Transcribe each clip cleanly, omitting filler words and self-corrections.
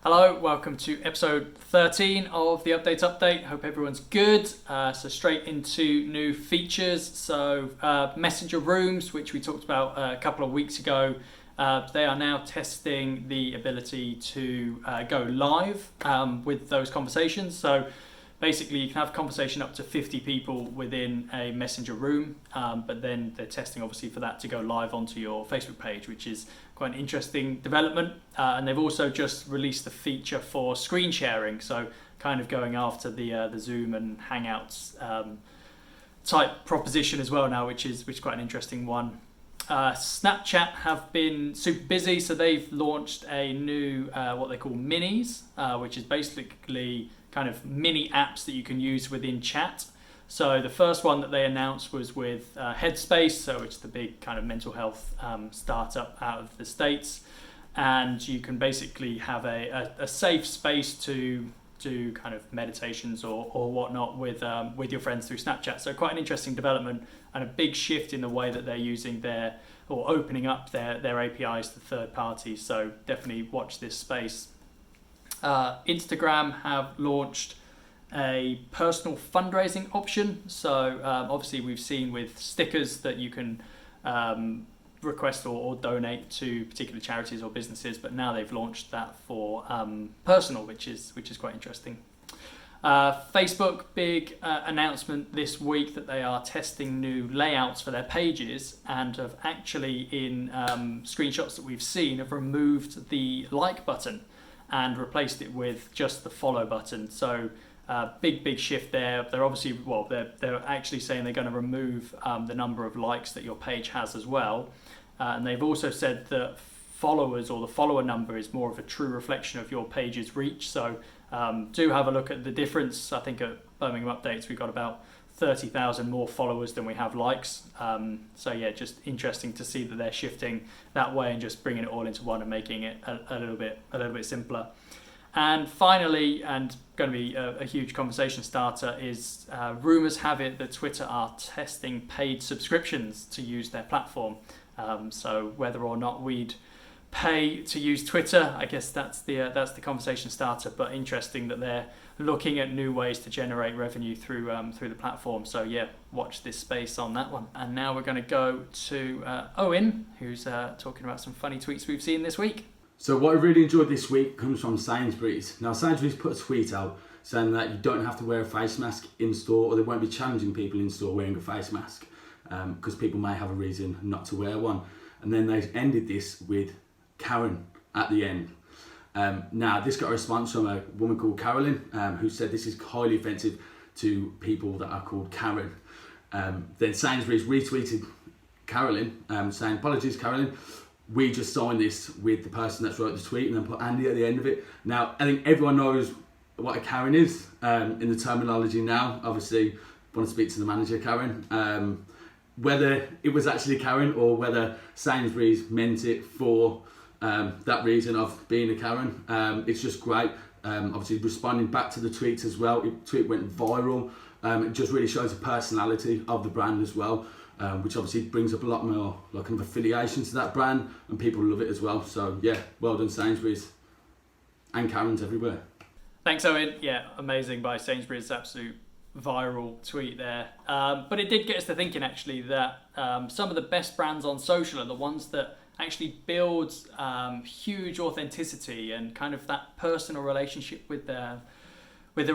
Hello, welcome to episode 13 of the Update. Hope everyone's good. So straight into new features. So Messenger Rooms, which we talked about a couple of weeks ago, they are now testing the ability to go live with those conversations. So basically, you can have a conversation up to 50 people within a Messenger room, but then they're testing obviously for that to go live onto your Facebook page, which is quite an interesting development. And they've also just released the feature for screen sharing, so kind of going after the Zoom and Hangouts type proposition as well now, which is quite an interesting one. Snapchat have been super busy, so they've launched a new what they call minis, which is basically kind of mini apps that you can use within chat. So the first one that they announced was with Headspace, so it's the big kind of mental health startup out of the States, and you can basically have a safe space to do kind of meditations or whatnot with your friends through Snapchat. So quite an interesting development and a big shift in the way that they're using or opening up their APIs to third parties. So definitely watch this space. Instagram have launched a personal fundraising option. So obviously we've seen with stickers that you can request or donate to particular charities or businesses, but now they've launched that for personal, which is quite interesting. Facebook, big announcement this week that they are testing new layouts for their pages, and have actually in screenshots that we've seen have removed the like button and replaced it with just the follow button. So big shift there. They're obviously, they're actually saying they're going to remove the number of likes that your page has as well. And they've also said that followers or the follower number is more of a true reflection of your page's reach. So do have a look at the difference. I think at Birmingham Updates we've got about 30,000 more followers than we have likes. So yeah, just interesting to see that they're shifting that way and just bringing it all into one and making it a little bit simpler. And finally, and going to be a huge conversation starter, is rumours have it that Twitter are testing paid subscriptions to use their platform. So whether or not we'd pay to use Twitter, I guess that's the conversation starter. But interesting that they're looking at new ways to generate revenue through the platform. So yeah, watch this space on that one. And now we're going to go to Owen, who's talking about some funny tweets we've seen this week. So what I really enjoyed this week comes from Sainsbury's. Now Sainsbury's put a tweet out saying that you don't have to wear a face mask in store, or they won't be challenging people in store wearing a face mask because people may have a reason not to wear one. And then they ended this with Karen at the end. Now this got a response from a woman called Carolyn who said this is highly offensive to people that are called Karen. Then Sainsbury's retweeted Carolyn saying, "Apologies Carolyn, we just signed this with the person that's wrote the tweet," and then put Andy at the end of it. Now, I think everyone knows what a Karen is in the terminology now. Obviously, want to speak to the manager, Karen. Whether it was actually Karen or whether Sainsbury's meant it for that reason of being a Karen, it's just great. Obviously, responding back to the tweets as well. The tweet went viral. It just really shows the personality of the brand as well. Which obviously brings up a lot more like kind of affiliation to that brand, and people love it as well. So yeah, well done Sainsbury's, and Karen's everywhere. Thanks Owen. Yeah, amazing by Sainsbury's, absolute viral tweet there. But it did get us to thinking actually that some of the best brands on social are the ones that actually build huge authenticity and kind of that personal relationship with their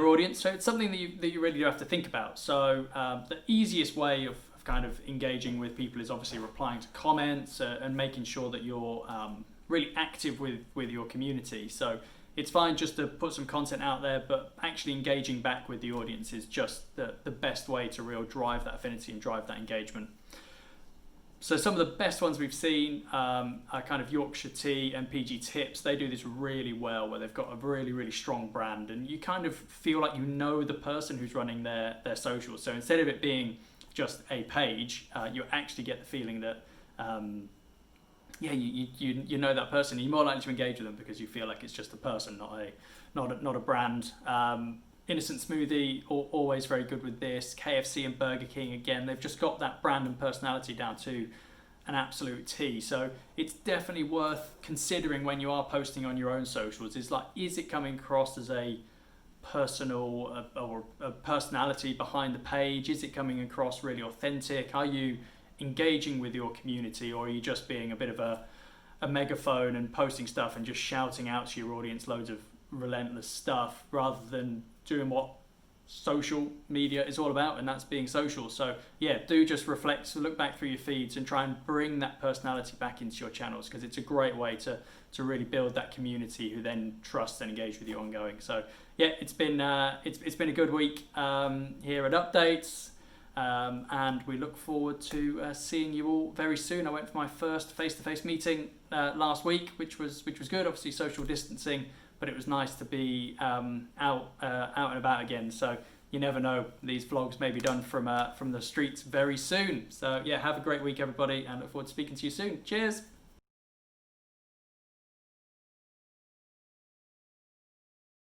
audience. So it's something that you really do have to think about. So the easiest way of kind of engaging with people is obviously replying to comments and making sure that you're really active with your community. So it's fine just to put some content out there, but actually engaging back with the audience is just the best way to really drive that affinity and drive that engagement. So some of the best ones we've seen are kind of Yorkshire Tea and PG Tips. They do this really well, where they've got a really, really strong brand, and you kind of feel like you know the person who's running their socials. So instead of it being just a page, you actually get the feeling that you know that person. You're more likely to engage with them because you feel like it's just a person, not a brand. Innocent Smoothie, always very good with this. KFC and Burger King, again, they've just got that brand and personality down to an absolute T. So it's definitely worth considering when you are posting on your own socials. Is it coming across as a personal or a personality behind the page? Is it coming across really authentic? Are you engaging with your community, or are you just being a bit of a megaphone and posting stuff and just shouting out to your audience loads of relentless stuff, rather than doing what social media is all about, and that's being social? So yeah, do just look back through your feeds and try and bring that personality back into your channels, because it's a great way to really build that community who then trust and engage with you ongoing. So yeah, it's been a good week here at Updates, and we look forward to seeing you all very soon. I went for my first face-to-face meeting last week, which was good. Obviously social distancing, but it was nice to be out and about again. So you never know, these vlogs may be done from the streets very soon. So yeah, have a great week, everybody, and look forward to speaking to you soon. Cheers.